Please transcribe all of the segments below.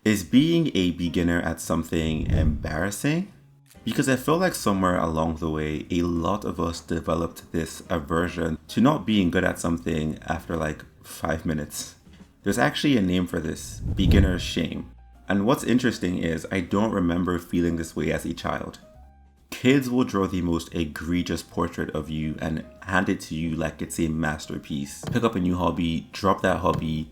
Is being a beginner at something embarrassing? Because I feel like somewhere along the way, a lot of us developed this aversion to not being good at something after like 5 minutes. There's actually a name for this, beginner's shame. And what's interesting is I don't remember feeling this way as a child. Kids will draw the most egregious portrait of you and hand it to you like it's a masterpiece. Pick up a new hobby, drop that hobby,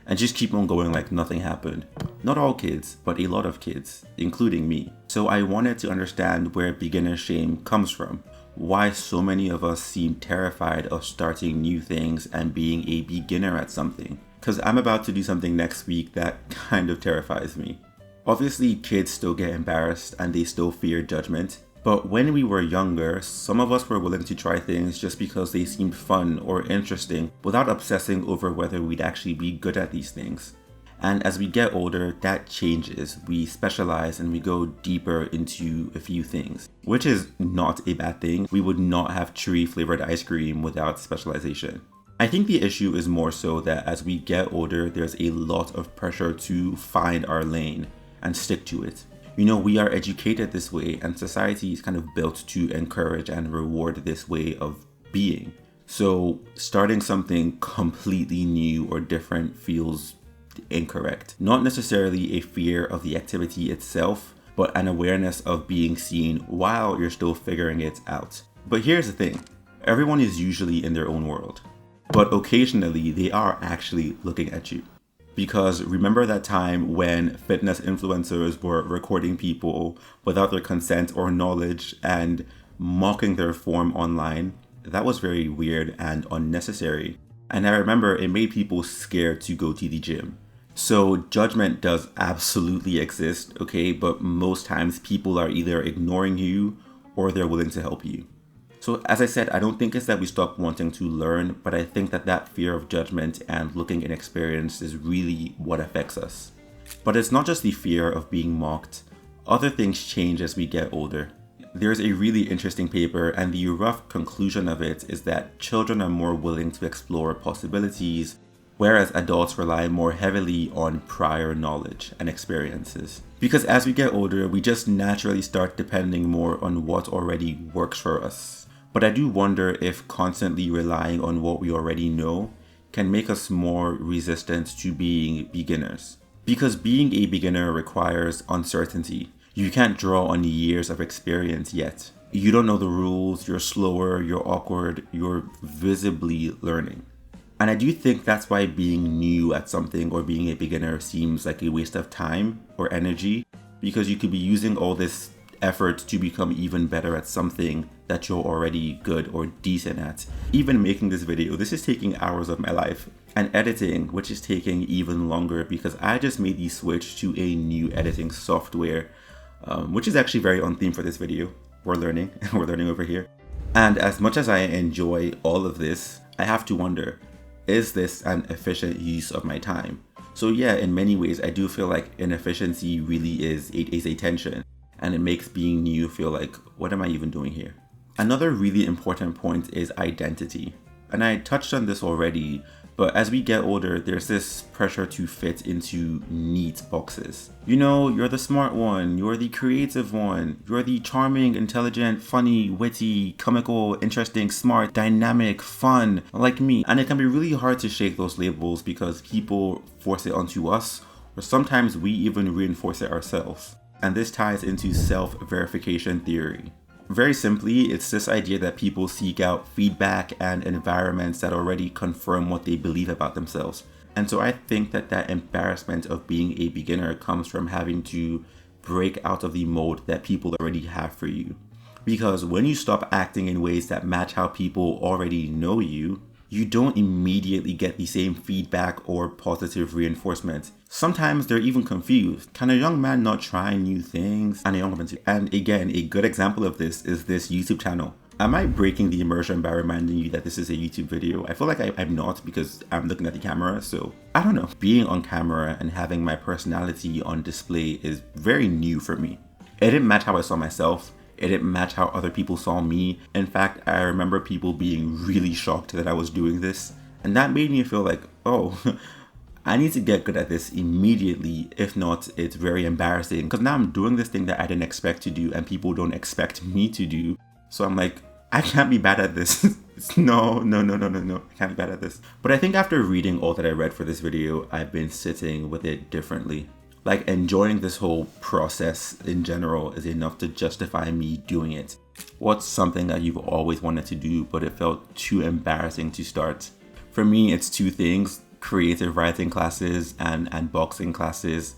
and just keep on going like nothing happened. Not all kids, but a lot of kids, including me. So I wanted to understand where beginner shame comes from, why so many of us seem terrified of starting new things and being a beginner at something. Because I'm about to do something next week that kind of terrifies me. Obviously, kids still get embarrassed and they still fear judgment. But when we were younger, some of us were willing to try things just because they seemed fun or interesting without obsessing over whether we'd actually be good at these things. And as we get older, that changes. We specialize and we go deeper into a few things, which is not a bad thing. We would not have cherry flavored ice cream without specialization. I think the issue is more so that as we get older, there's a lot of pressure to find our lane and stick to it. You know, we are educated this way and society is kind of built to encourage and reward this way of being. So starting something completely new or different feels incorrect. Not necessarily a fear of the activity itself, but an awareness of being seen while you're still figuring it out. But here's the thing, everyone is usually in their own world, but occasionally they are actually looking at you. Because remember that time when fitness influencers were recording people without their consent or knowledge and mocking their form online? That was very weird and unnecessary. And I remember it made people scared to go to the gym. So judgment does absolutely exist, okay? But most times people are either ignoring you or they're willing to help you. So as I said, I don't think it's that we stop wanting to learn, but I think that fear of judgment and looking inexperienced is really what affects us. But it's not just the fear of being mocked. Other things change as we get older. There's a really interesting paper, and the rough conclusion of it is that children are more willing to explore possibilities, whereas adults rely more heavily on prior knowledge and experiences. Because as we get older, we just naturally start depending more on what already works for us. But I do wonder if constantly relying on what we already know can make us more resistant to being beginners. Because being a beginner requires uncertainty. You can't draw on years of experience yet. You don't know the rules, you're slower, you're awkward, you're visibly learning. And I do think that's why being new at something or being a beginner seems like a waste of time or energy, because you could be using all this effort to become even better at something that you're already good or decent at. Even making this video, this is taking hours of my life, and editing, which is taking even longer because I just made the switch to a new editing software, which is actually very on theme for this video. We're learning over here. And as much as I enjoy all of this, I have to wonder, is this an efficient use of my time? So yeah, in many ways, I do feel like inefficiency really is a tension. And it makes being new feel like, what am I even doing here? Another really important point is identity. And I touched on this already, but as we get older, there's this pressure to fit into neat boxes. You know, you're the smart one, you're the creative one, you're the charming, intelligent, funny, witty, comical, interesting, smart, dynamic, fun, like me. And it can be really hard to shake those labels because people force it onto us, or sometimes we even reinforce it ourselves. And this ties into self-verification theory. Very simply, it's this idea that people seek out feedback and environments that already confirm what they believe about themselves. And so I think that embarrassment of being a beginner comes from having to break out of the mold that people already have for you. Because when you stop acting in ways that match how people already know you, you don't immediately get the same feedback or positive reinforcement. Sometimes they're even confused. Can a young man not try new things? And again, a good example of this is this YouTube channel. Am I breaking the immersion by reminding you that this is a YouTube video? I feel like I'm not because I'm looking at the camera, so I don't know. Being on camera and having my personality on display is very new for me. It didn't match how I saw myself. It didn't match how other people saw me. In fact, I remember people being really shocked that I was doing this. And that made me feel like, oh, I need to get good at this immediately. If not, it's very embarrassing because now I'm doing this thing that I didn't expect to do and people don't expect me to do. So I'm like, I can't be bad at this. No. I can't be bad at this. But I think after reading all that I read for this video, I've been sitting with it differently. Like, enjoying this whole process in general is enough to justify me doing it. What's something that you've always wanted to do, but it felt too embarrassing to start? For me, it's two things: creative writing classes and boxing classes.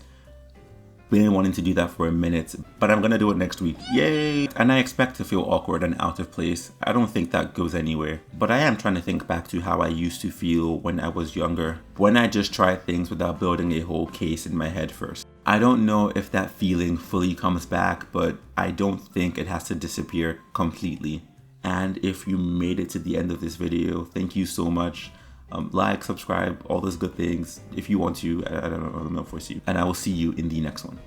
Been wanting to do that for a minute, but I'm gonna do it next week. Yay! And I expect to feel awkward and out of place. I don't think that goes anywhere. But I am trying to think back to how I used to feel when I was younger, when I just tried things without building a whole case in my head first. I don't know if that feeling fully comes back, but I don't think it has to disappear completely. And if you made it to the end of this video, thank you so much. Like, subscribe, all those good things. If you want to, I don't know, force you. And I will see you in the next one.